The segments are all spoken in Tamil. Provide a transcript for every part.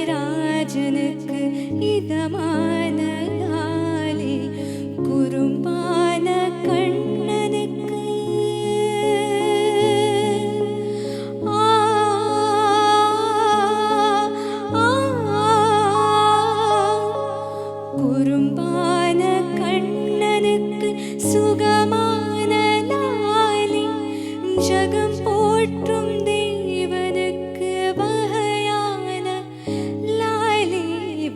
ராஜாதிராஜனுக்கு இதமான லாலி குறும்பான கண்ணனுக்கு குறும்பான கண்ணனுக்கு சுகமான லாலி ஜகம் போற்றும் தேவனுக்கு வகையான லாலி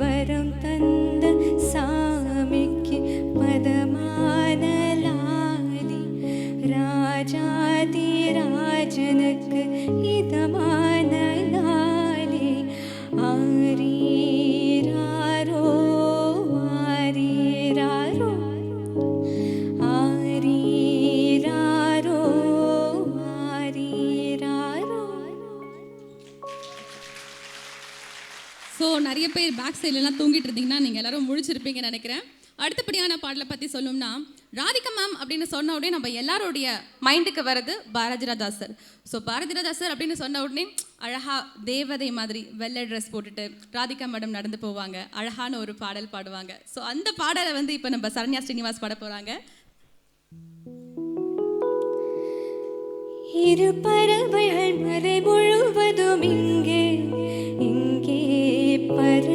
வரம் தந்த சாமிக்கு பதமான லாலி ராஜாதிராஜனுக்கு இதமான லாலி ஆரீராரோ ஆரீராரோ ஆரீராரோ ஆரீராரோ. ஸோ நிறைய பேர் பேக் சைட்லலாம் தூங்கிட்டு இருந்தீங்கன்னா நீங்கள் எல்லாரும் முழிச்சிருப்பீங்கன்னு நினைக்கிறேன். அடுத்தபடியான பாடலை பற்றி சொல்லணும்னா ராதிகா மேம் அப்படின்னு சொன்ன உடனே நம்ம எல்லாருடைய மைண்டுக்கு வர்றது பாரதிராஜாசர். ஸோ பாரதிராஜாசர் அப்படின்னு சொன்ன உடனே அழகாக தேவதை மாதிரி வெள்ளை ட்ரெஸ் போட்டுட்டு ராதிகா மேடம் நடந்து போவாங்க, அழகான ஒரு பாடல் பாடுவாங்க. ஸோ அந்த பாடலை வந்து இப்போ நம்ம சரண்யா ஸ்ரீனிவாஸ் பாட போகிறாங்க. இரு பறவைகள் மலை முழுவதும் இங்கே இங்கே பற